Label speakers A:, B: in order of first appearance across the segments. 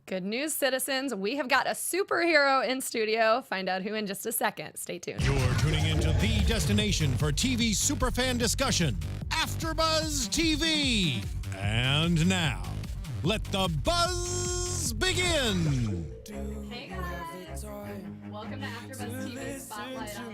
A: Good news, citizens. We have got a superhero in studio. Find out who in just a second. Stay tuned.
B: You're tuning into the destination for TV superfan discussion, AFTERBUZZ TV. And now, let the buzz begin.
A: Hey guys, welcome to AFTERBUZZ TV Spotlight on.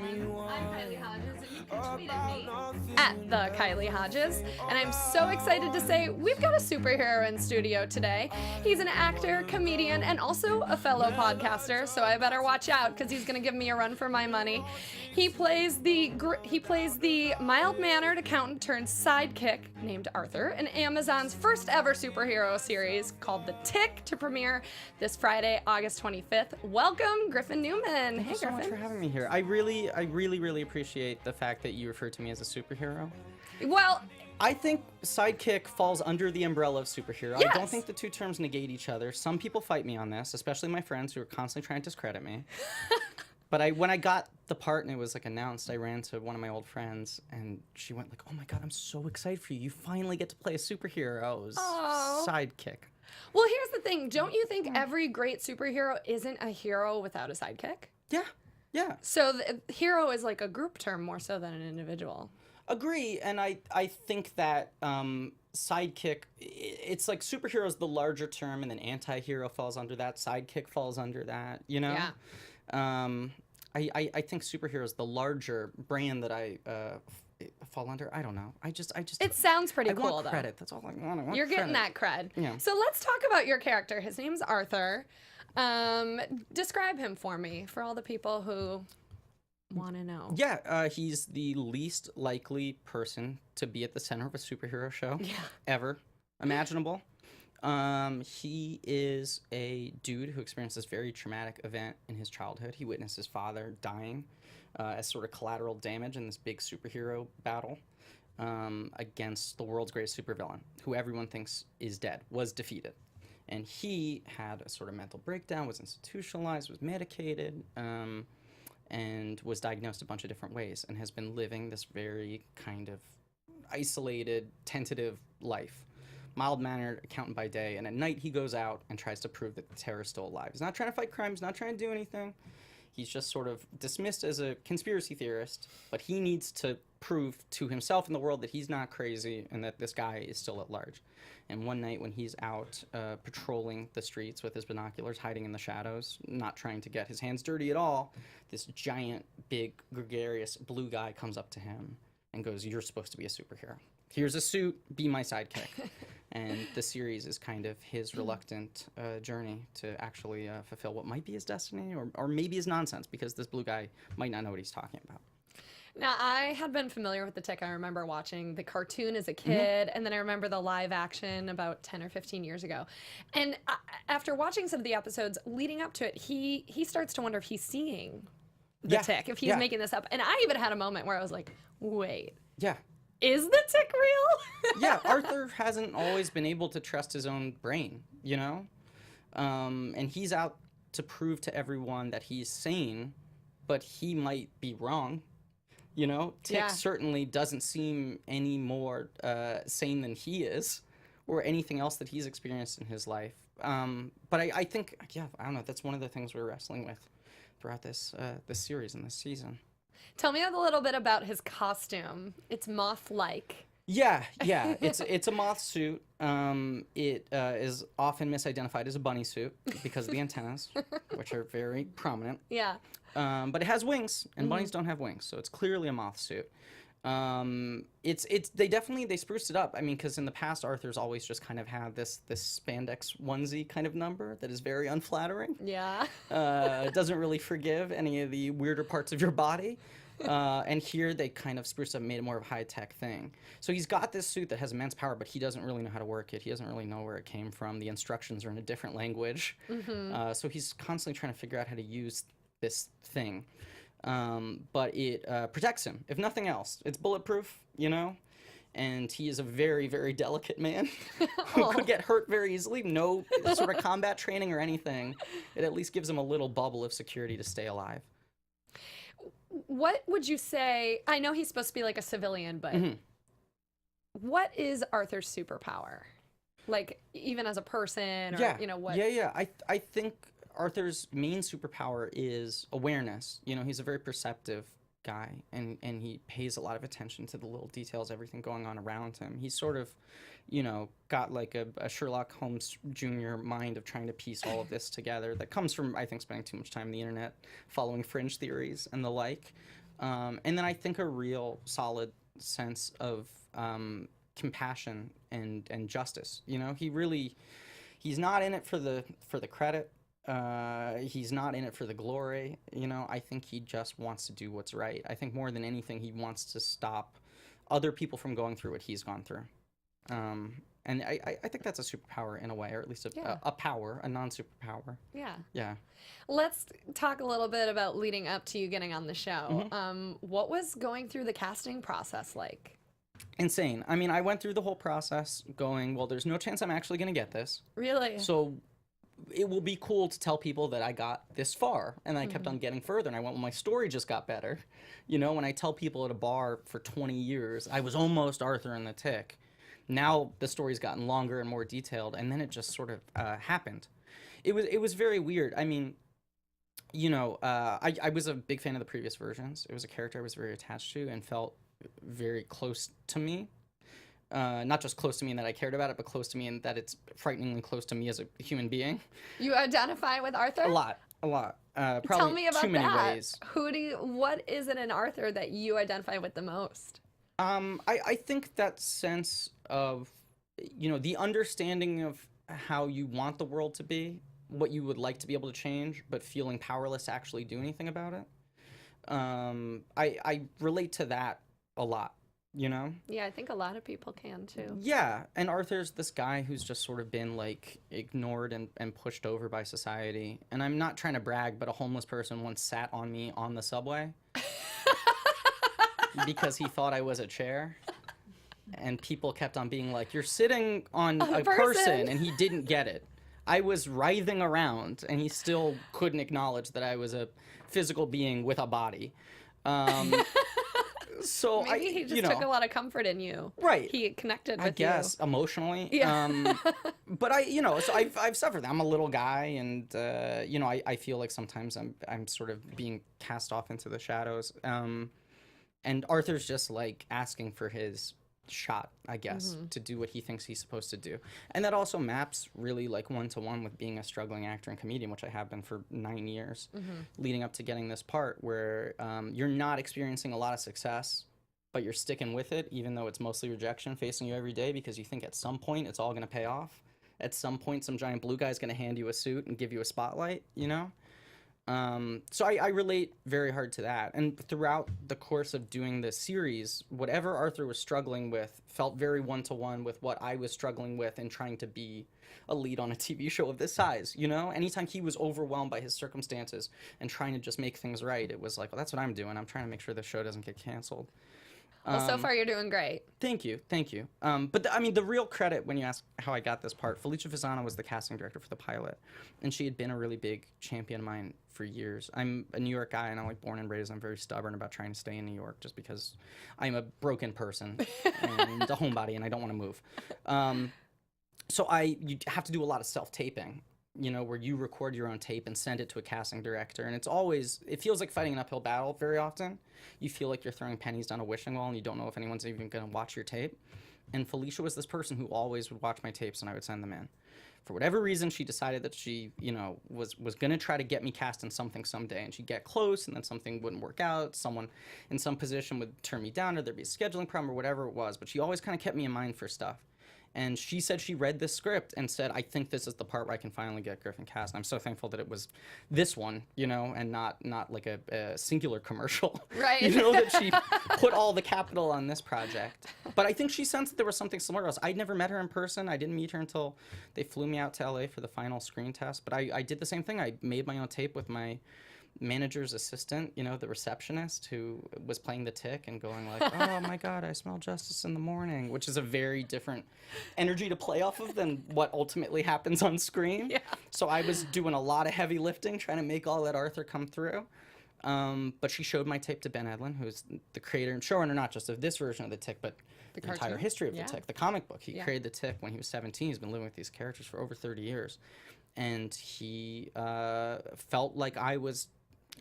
A: I'm Kylie Hodges, and you can tweet at me at the Kylie Hodges. And I'm so excited to say we've got a superhero in studio today. He's an actor, comedian, and also a fellow podcaster. So I better watch out because he's gonna give me a run for my money. He plays the mild-mannered accountant turned sidekick named Arthur in Amazon's first ever superhero series called The Tick, to premiere this Friday, August 25th. Welcome, Griffin Newman.
C: Thank you so much for having me here. I really appreciate the fact that you refer to me as a superhero.
A: Well,
C: I think sidekick falls under the umbrella of superhero.
A: Yes.
C: I don't think the two terms negate each other. Some people fight me on this, especially my friends who are constantly trying to discredit me. But when I got the part and it was like announced, I ran to one of my old friends and she went like, "Oh my God, I'm so excited for you. You finally get to play a superhero's sidekick."
A: well, here's the thing. Don't you think every great superhero isn't a hero without a sidekick?
C: Yeah.
A: So the hero is like a group term more so than an individual.
C: Agree, and I think that sidekick, it's like superhero is the larger term, and then anti-hero falls under that, sidekick falls under that, you know?
A: Yeah.
C: I think superhero is the larger brand that I fall under. I don't know.
A: It sounds pretty
C: I
A: cool,
C: want
A: though.
C: credit. That's all I want. I want
A: You're getting
C: credit.
A: that cred.
C: Yeah.
A: So let's talk about your character. His name's Arthur. Describe him for me, for all the people who want to know.
C: Yeah, he's the least likely person to be at the center of a superhero show ever imaginable. He is a dude who experienced this very traumatic event in his childhood. He witnessed his father dying as sort of collateral damage in this big superhero battle against the world's greatest supervillain, who everyone thinks is dead, was defeated. And he had a sort of mental breakdown, was institutionalized, was medicated, and was diagnosed a bunch of different ways, and has been living this very kind of isolated, tentative life. Mild-mannered accountant by day, and at night he goes out and tries to prove that the terror's still alive. He's not trying to fight crime, he's not trying to do anything. He's just sort of dismissed as a conspiracy theorist, but he needs to prove to himself and the world that he's not crazy and that this guy is still at large. And one night when he's out patrolling the streets with his binoculars, hiding in the shadows, not trying to get his hands dirty at all, this giant, big, gregarious blue guy comes up to him and goes, "You're supposed to be a superhero. Here's a suit, be my sidekick." And the series is kind of his reluctant journey to actually fulfill what might be his destiny or maybe his nonsense, because this blue guy might not know what he's talking about.
A: Now, I had been familiar with The Tick. I remember watching the cartoon as a kid, and then I remember the live action about 10 or 15 years ago. And after watching some of the episodes leading up to it, he starts to wonder if he's seeing the Tick, if he's making this up. And I even had a moment where I was like, wait.
C: Yeah.
A: Is the Tick real?
C: Yeah, Arthur hasn't always been able to trust his own brain, you know? And he's out to prove to everyone that he's sane, but he might be wrong. You know, Tick certainly doesn't seem any more sane than he is, or anything else that he's experienced in his life. But I think, I don't know, that's one of the things we're wrestling with throughout this series and this season.
A: Tell me a little bit about his costume. It's moth-like.
C: Yeah, it's a moth suit. It is often misidentified as a bunny suit because of the antennas, which are very prominent.
A: Yeah.
C: But it has wings, and bunnies don't have wings, so it's clearly a moth suit. They spruced it up. I mean, because in the past, Arthur's always just kind of had this spandex onesie kind of number that is very unflattering.
A: Yeah.
C: It doesn't really forgive any of the weirder parts of your body. And here they kind of spruced up, made it more of a high-tech thing. So he's got this suit that has immense power, but he doesn't really know how to work it. He doesn't really know where it came from. The instructions are in a different language. So he's constantly trying to figure out how to use this thing. But it protects him, if nothing else. It's bulletproof, you know? And he is a very, very delicate man who could get hurt very easily. No sort of combat training or anything. It at least gives him a little bubble of security to stay alive.
A: What would you say? I know he's supposed to be like a civilian, but what is Arthur's superpower? Like, even as a person, or,
C: Yeah.
A: you know, what?
C: Yeah. I think Arthur's main superpower is awareness. You know, he's a very perceptive guy, and he pays a lot of attention to the little details, everything going on around him. He's sort of, you know, got like a Sherlock Holmes Jr. mind of trying to piece all of this together that comes from, I think, spending too much time on the internet, following fringe theories and the like. And then I think a real solid sense of compassion and justice. You know, he's not in it for the credit. He's not in it for the glory. You know, I think he just wants to do what's right. I think more than anything, he wants to stop other people from going through what he's gone through. And I think that's a superpower in a way, or at least a power, a non-superpower.
A: Yeah.
C: Yeah.
A: Let's talk a little bit about leading up to you getting on the show. What was going through the casting process like?
C: Insane. I mean, I went through the whole process going, well, there's no chance I'm actually going to get this.
A: Really?
C: So it will be cool to tell people that I got this far. And I kept on getting further. And I went, well, my story just got better. You know, when I tell people at a bar for 20 years, I was almost Arthur in the Tick. Now the story's gotten longer and more detailed. And then it just sort of happened. It was very weird. I mean, you know, I was a big fan of the previous versions. It was a character I was very attached to and felt very close to me. Not just close to me in that I cared about it, but close to me in that it's frighteningly close to me as a human being.
A: You identify with Arthur?
C: A lot. Probably
A: Tell me about
C: too many
A: that.
C: ways.
A: What is it in Arthur that you identify with the most?
C: I think that sense of, you know, the understanding of how you want the world to be, what you would like to be able to change, but feeling powerless to actually do anything about it. I relate to that a lot. You know?
A: Yeah, I think a lot of people can too.
C: Yeah, and Arthur's this guy who's just sort of been like ignored and pushed over by society. And I'm not trying to brag, but a homeless person once sat on me on the subway because he thought I was a chair. And people kept on being like, you're sitting on a person, and he didn't get it. I was writhing around, and he still couldn't acknowledge that I was a physical being with a body. So
A: maybe he just took a lot of comfort in you.
C: Right.
A: He connected with you.
C: I guess emotionally.
A: Yeah.
C: But you know, so I've suffered that. I'm a little guy, and you know, I feel like sometimes I'm sort of being cast off into the shadows. And Arthur's just like asking for his shot, I guess, to do what he thinks he's supposed to do. And that also maps really like one-to-one with being a struggling actor and comedian, which I have been for 9 years, leading up to getting this part where you're not experiencing a lot of success, but you're sticking with it, even though it's mostly rejection facing you every day, because you think at some point it's all going to pay off. At some point, some giant blue guy's going to hand you a suit and give you a spotlight, you know? So I relate very hard to that. And throughout the course of doing this series, whatever Arthur was struggling with felt very one-to-one with what I was struggling with in trying to be a lead on a TV show of this size, you know? Anytime he was overwhelmed by his circumstances and trying to just make things right, it was like, well, that's what I'm doing. I'm trying to make sure the show doesn't get canceled.
A: Well, so far you're doing great.
C: Thank you. But I mean, the real credit when you ask how I got this part, Felicia Fasano was the casting director for the pilot, and she had been a really big champion of mine for years. I'm a New York guy, and I'm like born and raised. I'm very stubborn about trying to stay in New York just because I'm a broken person and a homebody, and I don't want to move. So you have to do a lot of self-taping, you know, where you record your own tape and send it to a casting director. And it feels like fighting an uphill battle very often. You feel like you're throwing pennies down a wishing well and you don't know if anyone's even going to watch your tape. And Felicia was this person who always would watch my tapes and I would send them in. For whatever reason, she decided that she, you know, was going to try to get me cast in something someday. And she'd get close and then something wouldn't work out. Someone in some position would turn me down or there'd be a scheduling problem or whatever it was. But she always kind of kept me in mind for stuff. And she said she read this script and said, I think this is the part where I can finally get Griffin cast. And I'm so thankful that it was this one, you know, and not like a singular commercial.
A: Right.
C: You know, that she put all the capital on this project. But I think she sensed that there was something similar to us. I'd never met her in person. I didn't meet her until they flew me out to LA for the final screen test. But I did the same thing. I made my own tape with my manager's assistant, you know, the receptionist who was playing the Tick and going like, oh my God, I smell justice in the morning, which is a very different energy to play off of than what ultimately happens on screen.
A: Yeah.
C: So I was doing a lot of heavy lifting, trying to make all that Arthur come through. But she showed my tape to Ben Edlund, who's the creator and showrunner, not just of this version of the Tick, but the
A: cartoon?
C: entire history of the Tick, the comic book. He
A: Yeah.
C: created the Tick when he was 17. He's been living with these characters for over 30 years. And he felt like I was,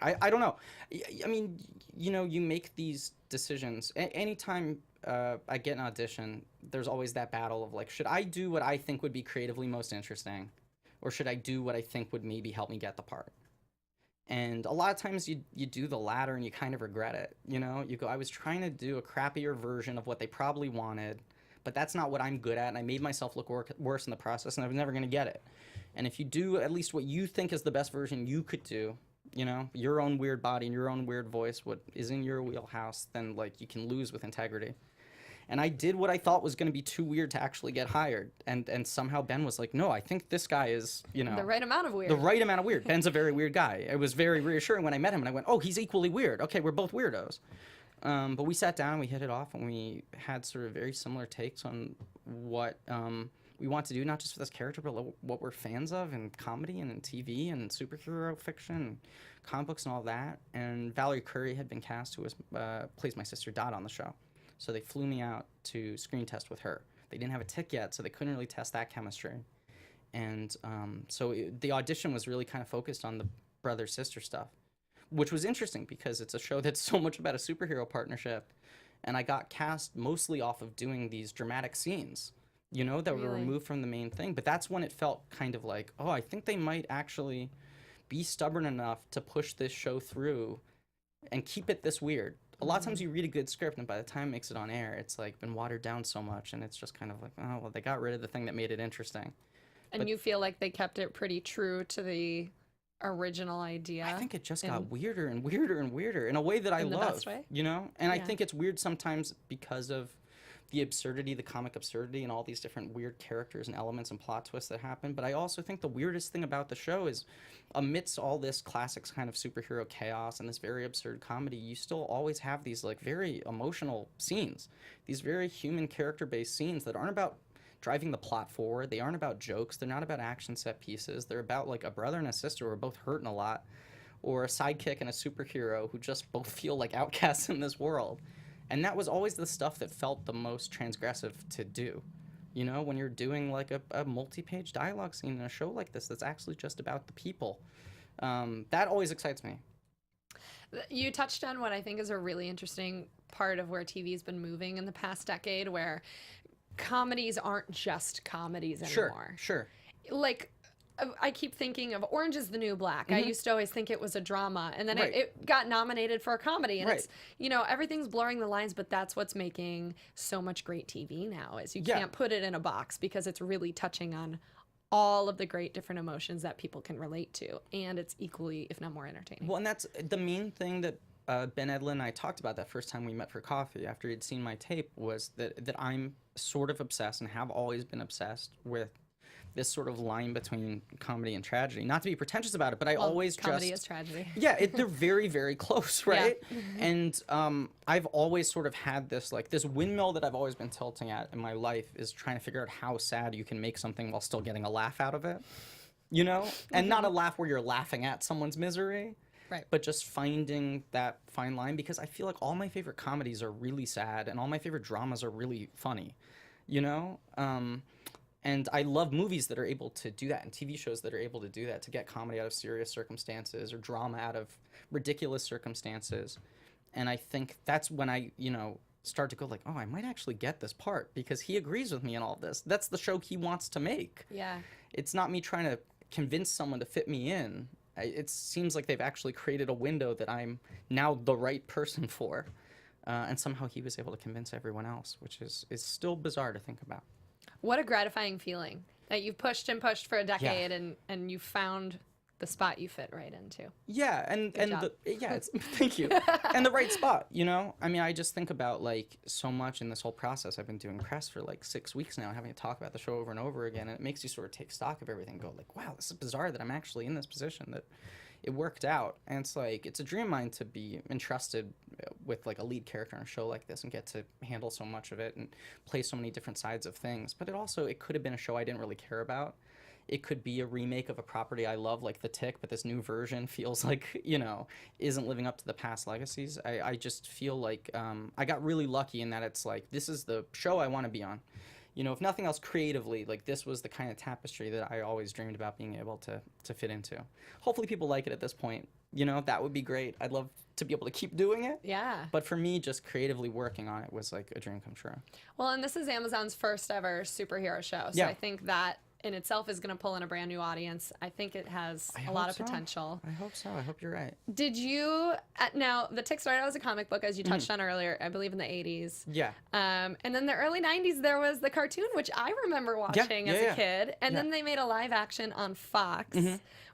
C: I don't know. I mean, you know, you make these decisions. Anytime I get an audition, there's always that battle of like, should I do what I think would be creatively most interesting? Or should I do what I think would maybe help me get the part? And a lot of times you do the latter and you kind of regret it. You know, you go, I was trying to do a crappier version of what they probably wanted, but that's not what I'm good at. And I made myself look worse in the process, and I was never going to get it. And if you do at least what you think is the best version you could do, you know, your own weird body and your own weird voice, what is in your wheelhouse, then like you can lose with integrity. And I did what I thought was going to be too weird to actually get hired. And somehow Ben was like, no, I think this guy is, you know.
A: The right amount of weird.
C: The right amount of weird. Ben's a very weird guy. It was very reassuring when I met him. And I went, oh, he's equally weird. Okay, we're both weirdos. But we sat down and we hit it off. And we had sort of very similar takes on what we want to do, not just for this character, but what we're fans of in comedy and in TV and superhero fiction, and comic books and all that. And Valerie Curry had been cast, who plays my sister Dot on the show. So they flew me out to screen test with her. They didn't have a tick yet, so they couldn't really test that chemistry. And the audition was really kind of focused on the brother-sister stuff, which was interesting because it's a show that's so much about a superhero partnership. And I got cast mostly off of doing these dramatic scenes, you know, that were removed from the main thing. But that's when it felt kind of like, oh, I think they might actually be stubborn enough to push this show through and keep it this weird. A lot of times you read a good script, and by the time it makes it on air, it's like been watered down so much, and it's just kind of like, oh, well, they got rid of the thing that made it interesting.
A: And you feel like they kept it pretty true to the original idea?
C: I think it just got weirder and weirder and weirder in a way that I love. In the best way? You know? And I think it's weird sometimes because of the absurdity, the comic absurdity, and all these different weird characters and elements and plot twists that happen. But I also think the weirdest thing about the show is, amidst all this classic kind of superhero chaos and this very absurd comedy, you still always have these like very emotional scenes, these very human character-based scenes that aren't about driving the plot forward. They aren't about jokes. They're not about action set pieces. They're about like a brother and a sister who are both hurting a lot, or a sidekick and a superhero who just both feel like outcasts in this world. And that was always the stuff that felt the most transgressive to do. You know, when you're doing like a multi-page dialogue scene in a show like this that's actually just about the people. That always excites me.
A: You touched on what I think is a really interesting part of where TV's been moving in the past decade, where comedies aren't just comedies anymore.
C: Sure.
A: Like, I keep thinking of Orange is the New Black. I used to always think it was a drama, and then it got nominated for a comedy, and it's, you know, everything's blurring the lines, but that's what's making so much great TV now, is you can't put it in a box because it's really touching on all of the great different emotions that people can relate to, and it's equally, if not more, entertaining.
C: Well, and that's the main thing that Ben Edlin and I talked about that first time we met for coffee after he'd seen my tape, was that I'm sort of obsessed and have always been obsessed with this sort of line between comedy and tragedy. Not to be pretentious about it, but I always
A: comedy is tragedy.
C: Yeah, they're very, very close, right? Yeah. And I've always sort of had this, like, this windmill that I've always been tilting at in my life is trying to figure out how sad you can make something while still getting a laugh out of it, you know? And not a laugh where you're laughing at someone's misery, but just finding that fine line, because I feel like all my favorite comedies are really sad and all my favorite dramas are really funny, you know? And I love movies that are able to do that, and TV shows that are able to do that, to get comedy out of serious circumstances or drama out of ridiculous circumstances. And I think that's when I, you know, start to go like, oh, I might actually get this part because he agrees with me in all of this. That's the show he wants to make.
A: Yeah.
C: It's not me trying to convince someone to fit me in. It seems like they've actually created a window that I'm now the right person for. And somehow he was able to convince everyone else, which is still bizarre to think about.
A: What a gratifying feeling that you've pushed and pushed for a decade, and you found the spot you fit right into.
C: Yeah, thank you. And the right spot, you know? I mean, I just think about, like, so much in this whole process. I've been doing press for, like, 6 weeks now, having to talk about the show over and over again, and it makes you sort of take stock of everything and go, like, wow, this is bizarre that I'm actually in this position, that it worked out. And it's like, it's a dream of mine to be entrusted with like a lead character on a show like this and get to handle so much of it and play so many different sides of things. But it could have been a show I didn't really care about. it could be a remake of a property I love, like The Tick, but this new version feels like, you know, isn't living up to the past legacies. I just feel like I got really lucky in that it's like, this is the show I want to be on. You know, if nothing else creatively, like this was the kind of tapestry that I always dreamed about being able to fit into. Hopefully people like it at this point. You know, that would be great. I'd love to be able to keep doing it.
A: Yeah.
C: But for me, just creatively working on it was like a dream come true.
A: Well, and this is Amazon's first ever superhero show. So
C: Yeah.
A: I think that in itself is going to pull in a brand new audience. I think it has a lot of potential.
C: I hope so. I hope you're right.
A: Did you, now The Tick started out as a comic book, as you touched on earlier, I believe in the 80s.
C: Yeah.
A: And then the early 90s, there was the cartoon, which I remember watching as a kid. And then they made a live action on Fox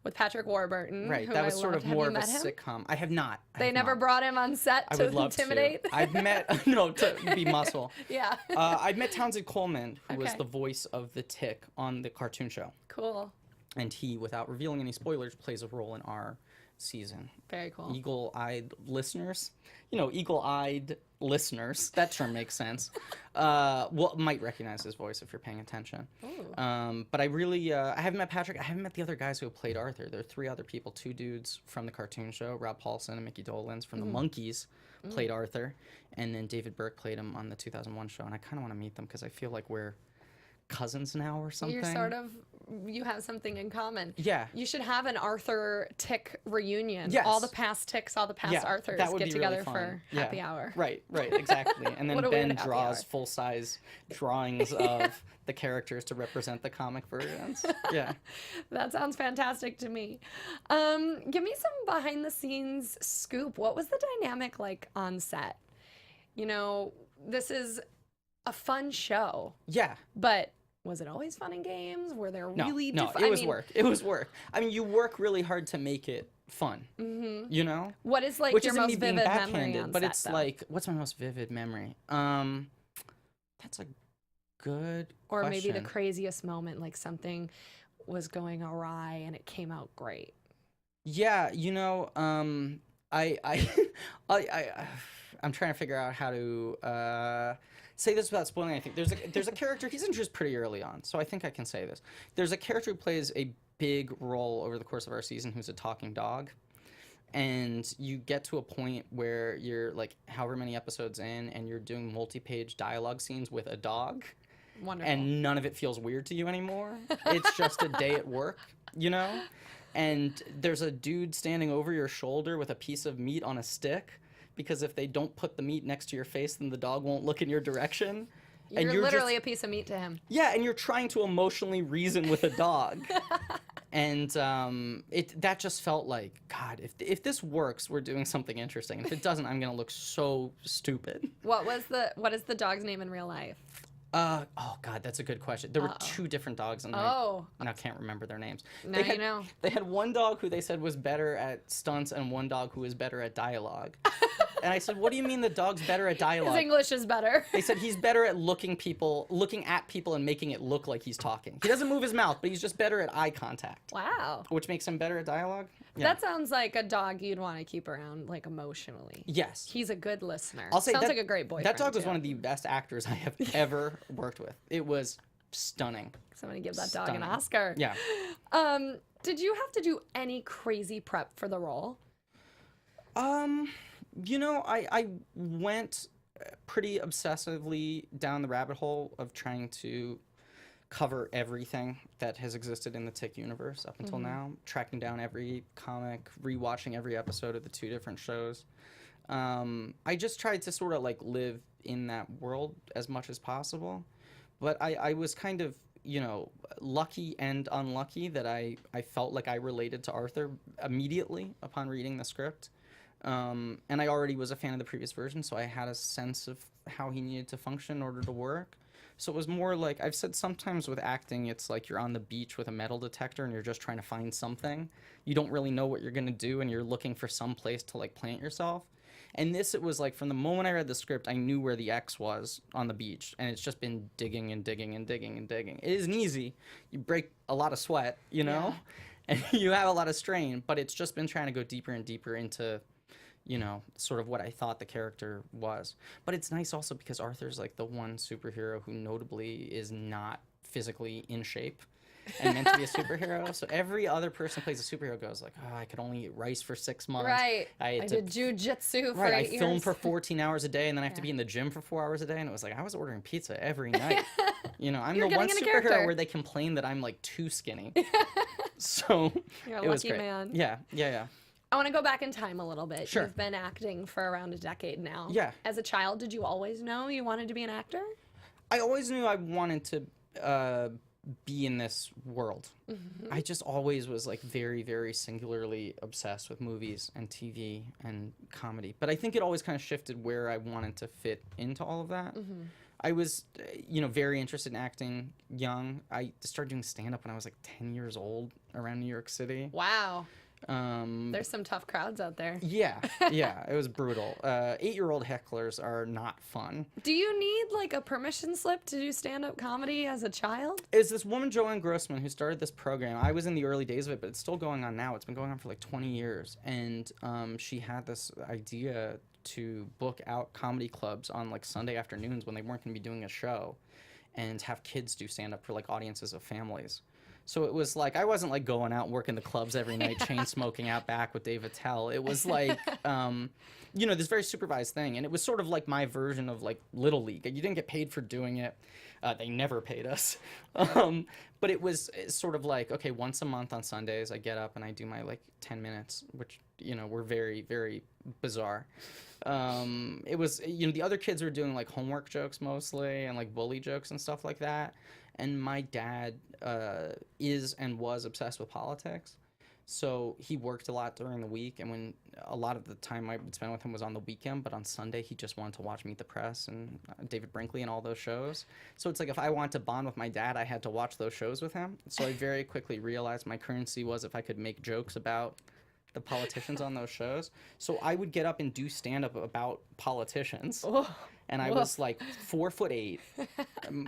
A: with Patrick Warburton.
C: Right.
A: Who
C: That was
A: I
C: sort
A: loved.
C: of
A: Have
C: more
A: you
C: of a
A: met him?
C: sitcom. I have not.
A: They never brought him on set
C: I
A: to
C: would love
A: intimidate?
C: to. I've met, no, to be muscle.
A: Yeah.
C: I've met Townsend Coleman, who was
A: Okay.
C: the voice of the Tick on the cartoon show.
A: Cool.
C: And he, without revealing any spoilers, plays a role in our season.
A: Very cool.
C: Eagle-eyed listeners, you know, eagle-eyed listeners. That term makes sense. Well, might recognize his voice if you're paying attention. But I really, I haven't met Patrick. I haven't met the other guys who played Arthur. There are 3 other people, 2 dudes from the cartoon show, Rob Paulson and Mickey Dolenz from the Monkees played Arthur, and then David Burke played him on the 2001 show. And I kind of want to meet them because I feel like we're cousins now or something.
A: You're sort of, you have something in common.
C: Yeah.
A: You should have an Arthur Tick reunion.
C: Yes.
A: All the past Ticks, all the past Arthurs
C: that would
A: get
C: be
A: together
C: really fun.
A: for
C: Yeah.
A: happy hour.
C: Right, exactly. And then
A: What a
C: Ben
A: weird happy
C: draws
A: hour.
C: full-size drawings of the characters to represent the comic versions. Yeah.
A: That sounds fantastic to me. Give me some behind the scenes scoop. What was the dynamic like on set? You know, this is a fun show,
C: Yeah.
A: but was it always fun and games? Were there
C: No,
A: really
C: no, it was work. It was work. I mean, you work really hard to make it fun. You know?
A: What is like
C: Which
A: your
C: isn't
A: most
C: me being
A: vivid memory
C: backhanded,
A: on
C: but
A: set,
C: it's
A: though?
C: like, what's my most vivid memory? That's a good
A: Or
C: question.
A: maybe the craziest moment, like something was going awry and it came out great.
C: Yeah, you know, I'm trying to figure out how to say this without spoiling anything. There's a character, he's introduced pretty early on, so I think I can say this. There's a character who plays a big role over the course of our season who's a talking dog. And you get to a point where you're like however many episodes in and you're doing multi-page dialogue scenes with a dog.
A: Wonderful.
C: And none of it feels weird to you anymore. It's just a day at work, you know? And there's a dude standing over your shoulder with a piece of meat on a stick, because if they don't put the meat next to your face, then the dog won't look in your direction.
A: You're,
C: and you're
A: literally
C: just,
A: a piece of meat to him.
C: yeah, and you're trying to emotionally reason with a dog. And that just felt like, God, if this works, we're doing something interesting. And if it doesn't, I'm gonna look so stupid.
A: What is the dog's name in real life?
C: Oh God, that's a good question. There were 2 different dogs, and I now can't remember their names.
A: Now you know.
C: They had one dog who they said was better at stunts, and one dog who was better at dialogue. And I said, "What do you mean the dog's better at dialogue?"
A: His English is better.
C: They said he's better at looking at people and making it look like he's talking. He doesn't move his mouth, but he's just better at eye contact.
A: Wow.
C: Which makes him better at dialogue. Yeah.
A: That sounds like a dog you'd want to keep around, like emotionally.
C: Yes.
A: He's a good listener.
C: I'll say
A: sounds
C: that,
A: like a great boyfriend.
C: That dog was
A: too.
C: one of the best actors I have ever worked with. It was stunning.
A: Somebody give that dog
C: Stunning.
A: an Oscar.
C: Yeah.
A: Did you have to do any crazy prep for the role?
C: You know, I went pretty obsessively down the rabbit hole of trying to cover everything that has existed in the Tick universe up until now, tracking down every comic, rewatching every episode of the 2 different shows. I just tried to sort of like live in that world as much as possible, but I was kind of, you know, lucky and unlucky that I felt like I related to Arthur immediately upon reading the script. And I already was a fan of the previous version, so I had a sense of how he needed to function in order to work. So it was more like, I've said sometimes with acting, it's like you're on the beach with a metal detector and you're just trying to find something. You don't really know what you're going to do and you're looking for some place to like plant yourself. And this, it was like from the moment I read the script, I knew where the X was on the beach. And it's just been digging and digging and digging and digging. It isn't easy. You break a lot of sweat, you know, and you have a lot of strain, but it's just been trying to go deeper and deeper into, you know, sort of what I thought the character was. But it's nice also because Arthur's like the one superhero who notably is not physically in shape. and meant to be a superhero. So every other person who plays a superhero goes like, oh, I could only eat rice for 6 months.
A: Right. I did jujitsu for 8 years.
C: I filmed for 14 hours a day, and then I have to be in the gym for 4 hours a day. And it was like I was ordering pizza every night. I'm the one superhero where they complain that I'm like too skinny. So
A: you're a
C: it was
A: lucky
C: great.
A: man.
C: Yeah.
A: I want to go back in time a little bit.
C: Sure.
A: You've been acting for around a decade now.
C: Yeah.
A: As a child, did you always know you wanted to be an actor?
C: I always knew I wanted to be in this world. I just always was like very, very singularly obsessed with movies and TV and comedy. But I think it always kind of shifted where I wanted to fit into all of that. I was, very interested in acting young. I started doing stand-up when I was like 10 years old around New York City.
A: Wow. There's some tough crowds out there.
C: Yeah, it was brutal. 8-year-old hecklers are not fun.
A: Do you need like a permission slip to do stand-up comedy as a child?
C: Is this woman, Joanne Grossman, who started this program. I was in the early days of it, but it's still going on now. It's been going on for like 20 years. And she had this idea to book out comedy clubs on like Sunday afternoons when they weren't going to be doing a show and have kids do stand-up for like audiences of families. So it was like I wasn't like going out and working the clubs every night, chain smoking out back with Dave Attell. It was like, this very supervised thing, and it was sort of like my version of like Little League. You didn't get paid for doing it; they never paid us. But it was sort of like, okay, once a month on Sundays, I get up and I do my like 10 minutes, which were very, very bizarre. It was the other kids were doing like homework jokes mostly and like bully jokes and stuff like that. And my dad is and was obsessed with politics. So he worked a lot during the week, and when a lot of the time I would spend with him was on the weekend, but on Sunday he just wanted to watch Meet the Press and David Brinkley and all those shows. So it's like if I wanted to bond with my dad, I had to watch those shows with him. So I very quickly realized my currency was if I could make jokes about the politicians on those shows. So I would get up and do stand-up about politicians. Oh. And I was like 4'8".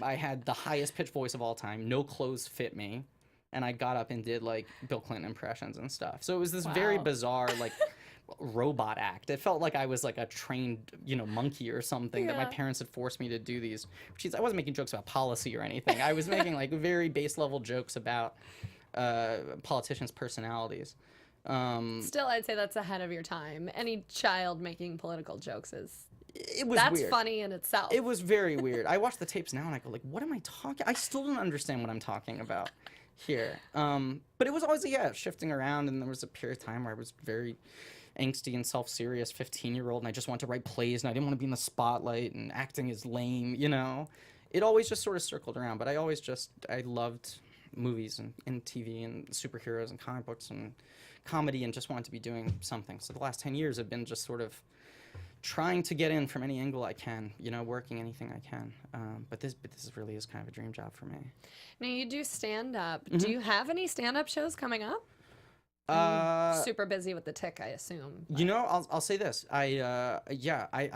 C: I had the highest pitched voice of all time. No clothes fit me. And I got up and did like Bill Clinton impressions and stuff. So it was this very bizarre like robot act. It felt like I was like a trained, monkey or something that my parents had forced me to do these. I wasn't making jokes about policy or anything. I was making like very base level jokes about politicians' personalities.
A: Still, I'd say that's ahead of your time. Any child making political jokes is...
C: That's
A: weird. Funny in itself.
C: It was very weird. I watch the tapes now and I go like, what am I talking? I still don't understand what I'm talking about here. But it was always, shifting around, and there was a period of time where I was very angsty and self-serious 15-year-old, and I just wanted to write plays, and I didn't want to be in the spotlight, and acting is lame, It always just sort of circled around, but I loved movies and TV and superheroes and comic books and comedy, and just wanted to be doing something. So the last 10 years have been just sort of trying to get in from any angle I can, working anything I can. But this really is kind of a dream job for me.
A: Now you do stand-up. Do you have any stand-up shows coming up? Super busy with the tick, I assume.
C: But. I'll say this. I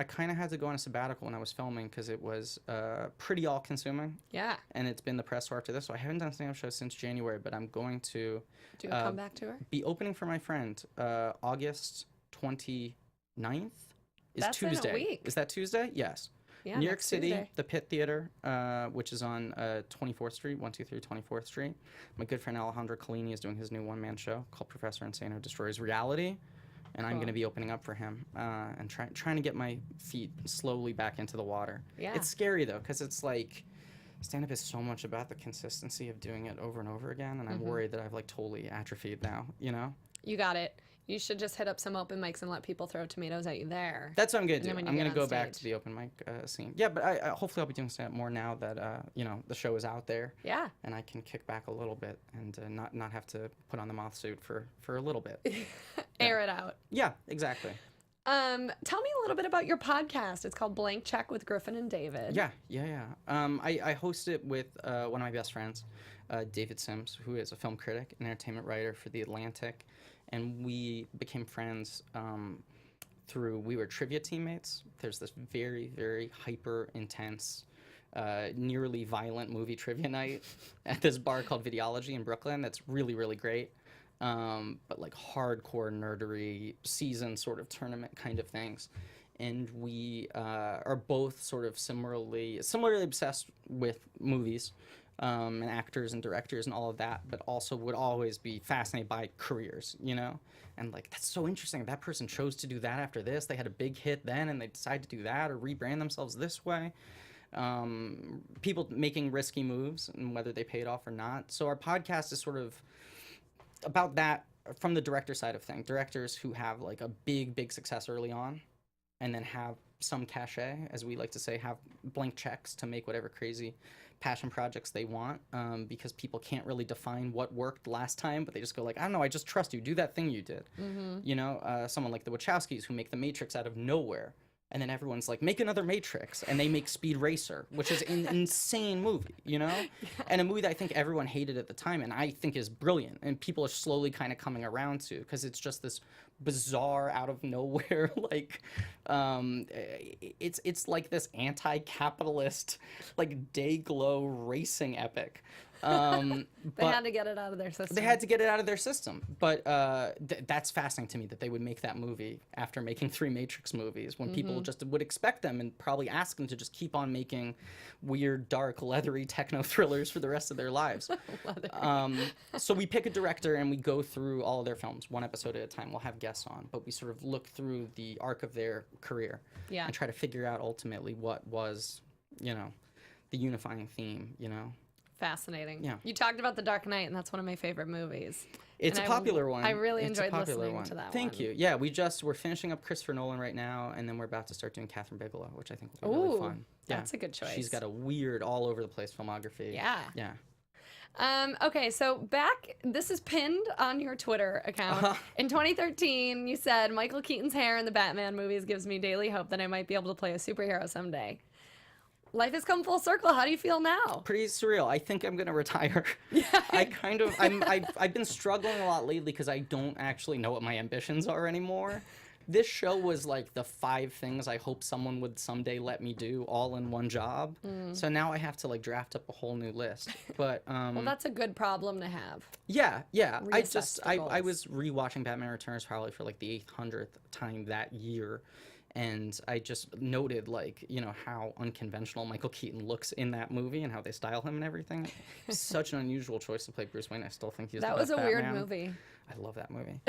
C: kind of had to go on a sabbatical when I was filming because it was pretty all-consuming.
A: Yeah. And
C: it's been the press tour after this, so I haven't done a stand-up show since January, but I'm going to
A: do a comeback tour?
C: Be opening for my friend August 29th.
A: That's
C: Tuesday.
A: In a week.
C: Is that Tuesday? Yes.
A: Yeah,
C: New York City,
A: Tuesday.
C: the Pitt Theater, which is on 24th Street, 123 24th Street. My good friend Alejandro Collini is doing his new one-man show called Professor Insano Destroys Reality, and I'm going to be opening up for him and trying to get my feet slowly back into the water.
A: Yeah.
C: It's scary, though, because it's like stand-up is so much about the consistency of doing it over and over again, and I'm worried that I've like totally atrophied now,
A: You got it. You should just hit up some open mics and let people throw tomatoes at you there.
C: That's what I'm going to do. I'm going to go back to the open mic scene. Yeah, but I hopefully I'll be doing stand-up more now that, the show is out there.
A: Yeah.
C: And I can kick back a little bit and not have to put on the moth suit for a little bit.
A: Air it out.
C: Yeah, exactly.
A: Tell me a little bit about your podcast. It's called Blank Check with Griffin and David.
C: Yeah. I host it with one of my best friends, David Sims, who is a film critic and entertainment writer for The Atlantic. And we became friends we were trivia teammates. There's this very, very hyper intense, nearly violent movie trivia night at this bar called Videology in Brooklyn. That's really, really great. But like hardcore nerdery, season sort of tournament kind of things. And we are both sort of similarly obsessed with movies. and actors and directors and all of that, but also would always be fascinated by careers, you know? And like, that's so interesting. That person chose to do that after this. They had a big hit then and they decided to do that or rebrand themselves this way. People making risky moves and whether they paid off or not. So our podcast is sort of about that from the director side of things. Directors who have like a big success early on and then have some cachet, as we like to say, have blank checks to make whatever crazy passion projects they want, because people can't really define what worked last time, but they just go like, I don't know, I just trust you, do that thing you did. You know, someone like the Wachowskis who make The Matrix out of nowhere, and then everyone's like, make another Matrix, and they make Speed Racer, which is an insane movie, you know? And a movie that I think everyone hated at the time, and I think is brilliant, and people are slowly kind of coming around to, because it's just this bizarre, out of nowhere, like, it's like this anti-capitalist, like, day-glow racing epic.
A: They had to get it out of their system.
C: They had to get it out of their system. But that's fascinating to me that they would make that movie after making 3 Matrix movies when people just would expect them and probably ask them to just keep on making weird, dark, leathery techno thrillers for the rest of their lives. So we pick a director and we go through all of their films, one episode at a time. We'll have guests on, but we sort of look through the arc of their career and try to figure out ultimately what was, you know, the unifying theme, you know.
A: Fascinating.
C: Yeah.
A: You talked about The Dark Knight, and that's one of my favorite movies.
C: It's a popular one.
A: I really
C: It's a
A: enjoyed
C: popular
A: listening
C: one.
A: to that one.
C: Thank you. Yeah, we're finishing up Christopher Nolan right now, and then we're about to start doing Catherine Bigelow, which I think will be really fun. Yeah.
A: That's a good choice.
C: She's got a weird, all over the place filmography.
A: Yeah.
C: Yeah.
A: Okay, so this is pinned on your Twitter account. In 2013, you said, Michael Keaton's hair in the Batman movies gives me daily hope that I might be able to play a superhero someday. Life has come full circle. How do you feel now?
C: Pretty surreal. I think I'm gonna retire. I've been struggling a lot lately because I don't actually know what my ambitions are anymore. This show was like the 5 things I hope someone would someday let me do all in one job. So now I have to like draft up a whole new list. But
A: well, that's a good problem to have.
C: Yeah.
A: Reassess the
C: I
A: goals.
C: was rewatching Batman Returns probably for like the 800th time that year. And I just noted, like, you know, how unconventional Michael Keaton looks in that movie and how they style him and everything. Such an unusual choice to play Bruce Wayne. I still think he's the best Batman.
A: Weird movie.
C: I love that movie.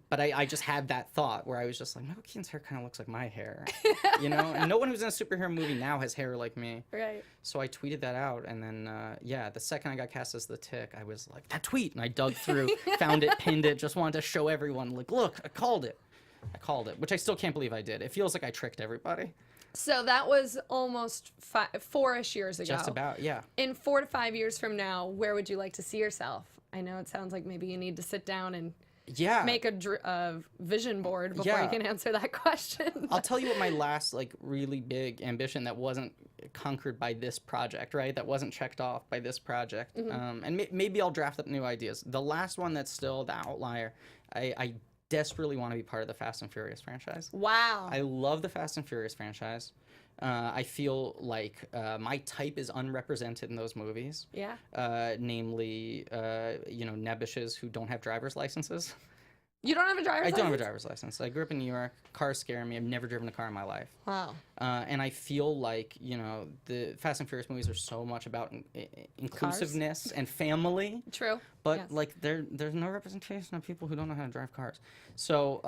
C: But I just had that thought where I was just like, Michael Keaton's hair kind of looks like my hair, you know? And no one who's in a superhero movie now has hair like me.
A: Right.
C: So I tweeted that out. And then, the second I got cast as the Tick, I was like, that tweet. And I dug through, found it, pinned it, just wanted to show everyone, like, look, I called it, which I still can't believe I did. It feels like I tricked everybody.
A: So that was almost 4-ish years ago.
C: Just about, yeah.
A: In 4 to 5 years from now, where would you like to see yourself? I know it sounds like maybe you need to sit down and make a vision board before you can answer that question.
C: I'll tell you what my last like really big ambition that wasn't conquered by this project, right? That wasn't checked off by this project. And maybe I'll draft up new ideas. The last one that's still the outlier, I desperately want to be part of the Fast and Furious franchise.
A: Wow.
C: I love the Fast and Furious franchise. I feel like my type is unrepresented in those movies.
A: Yeah.
C: Namely, nebbishes who don't have driver's licenses.
A: You don't have a driver's license?
C: I don't have a driver's license. I grew up in New York. Cars scare me. I've never driven a car in my life.
A: Wow.
C: And I feel like, you know, the Fast and Furious movies are so much about inclusiveness and family.
A: True.
C: But, like, there's no representation of people who don't know how to drive cars. So,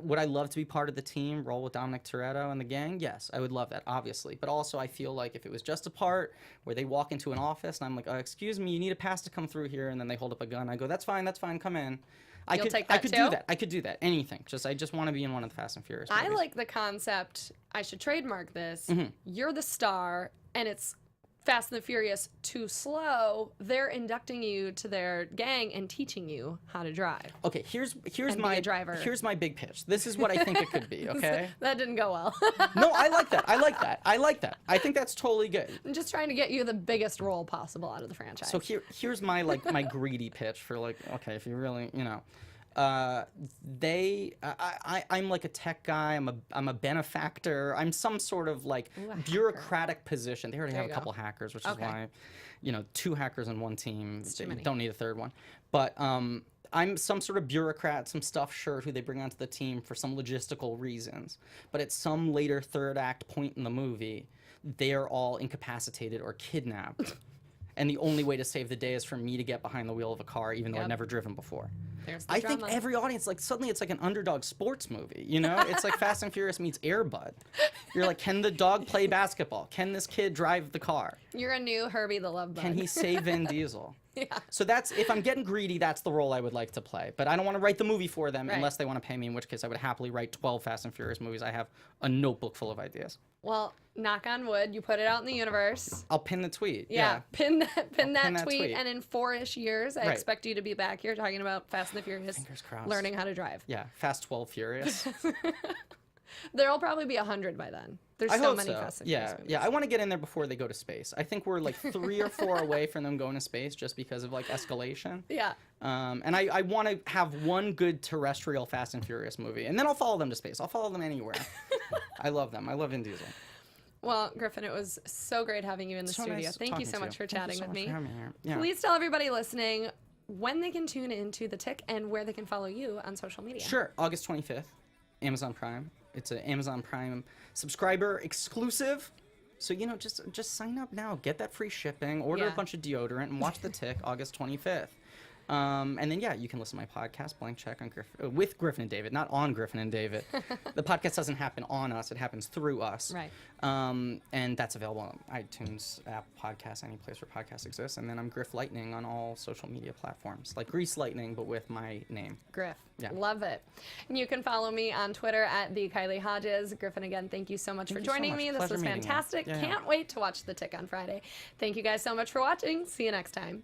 C: would I love to be part of the team, roll with Dominic Toretto and the gang? Yes, I would love that, obviously. But also, I feel like if it was just a part where they walk into an office and I'm like, excuse me, you need a pass to come through here, and then they hold up a gun. I go, that's fine, come in. I could do that. I could do that. Anything. I just want to be in one of the Fast and Furious movies.
A: I like the concept. I should trademark this. You're the star, and it's Fast and the Furious too slow. They're inducting you to their gang and teaching you how to drive.
C: Okay, here's
A: and
C: my
A: be a driver.
C: Here's my big pitch. This is what I think it could be. Okay.
A: That didn't go well.
C: No, I like that. I think that's totally good.
A: I'm just trying to get you the biggest role possible out of the franchise.
C: So here's my my greedy pitch for like, okay, if you really, you know, I'm like a tech guy. I'm a benefactor. I'm some sort of like bureaucratic position. They already have a couple hackers, which is why, 2 hackers on one team. Don't need a third one. But I'm some sort of bureaucrat, some stuffed shirt who they bring onto the team for some logistical reasons. But at some later third act point in the movie, they're all incapacitated or kidnapped. And the only way to save the day is for me to get behind the wheel of a car, even though I've never driven before.
A: There's the
C: I
A: drama.
C: think every audience, like, suddenly it's like an underdog sports movie, you know? It's like Fast and Furious meets Air Bud. You're like, can the dog play basketball? Can this kid drive the car?
A: You're a new Herbie the Love Bug.
C: Can he save Vin Diesel?
A: Yeah.
C: So that's, if I'm getting greedy, that's the role I would like to play. But I don't want to write the movie for them
A: Right.
C: unless they want to pay me, in which case I would happily write 12 Fast and Furious movies. I have a notebook full of ideas.
A: Well, knock on wood, you put it out in the universe.
C: I'll pin the tweet.
A: Yeah, pin that
C: pin that
A: tweet,
C: tweet.
A: and in 4-ish years, I
C: Right.
A: expect you to be back here talking about Fast and the Furious,
C: Fingers crossed.
A: learning how to drive.
C: Yeah, Fast 12 Furious.
A: There'll probably be 100 by then. There's
C: I
A: so
C: hope
A: many
C: so.
A: Fast and Furious movies.
C: Yeah. I want to get in there before they go to space. I think we're like 3 or 4 away from them going to space just because of like escalation.
A: Yeah.
C: And I want to have one good terrestrial Fast and Furious movie, and then I'll follow them to space. I'll follow them anywhere. I love them. I love Vin Diesel.
A: Well, Griffin, it was so great having you in the
C: So
A: studio.
C: nice
A: Thank you
C: talking
A: so
C: to
A: much for
C: Thank you
A: chatting
C: so
A: with
C: much
A: me.
C: for having me here. Yeah.
A: Please tell everybody listening when they can tune into The Tick and where they can follow you on social media.
C: Sure. August 25th, Amazon Prime. It's an Amazon Prime subscriber exclusive. So, you know, just sign up now. Get that free shipping. Order
A: Yeah.
C: a bunch of deodorant and watch The Tick August 25th. And then, yeah, you can listen to my podcast, Blank Check, on with Griffin and David, not on Griffin and David. The podcast doesn't happen on us. It happens through us.
A: Right.
C: And that's available on iTunes, Apple Podcasts, any place where podcasts exist. And then I'm Griff Lightning on all social media platforms, like Grease Lightning, but with my name.
A: Griff.
C: Yeah.
A: Love it. And you can follow me on Twitter at the Kylie Hodges. Griffin, again, thank you so much for
C: you so
A: joining
C: much.
A: me. This
C: Pleasure
A: was
C: meeting you.
A: fantastic.
C: Yeah.
A: Can't wait to watch The Tick on Friday. Thank you guys so much for watching. See you next time.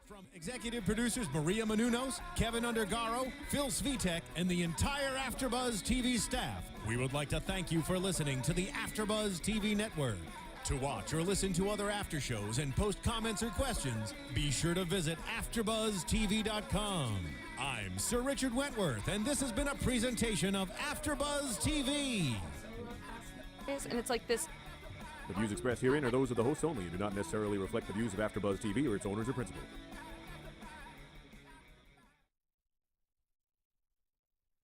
B: From executive producers Maria Menounos, Kevin Undergaro, Phil Svitek, and the entire AfterBuzz TV staff, we would like to thank you for listening to the AfterBuzz TV network. To watch or listen to other after shows and post comments or questions, be sure to visit AfterBuzzTV.com. I'm Sir Richard Wentworth, and this has been a presentation of AfterBuzz TV.
A: And it's like this.
D: The views expressed herein are those of the hosts only and do not necessarily reflect the views of AfterBuzz TV or its owners or principals.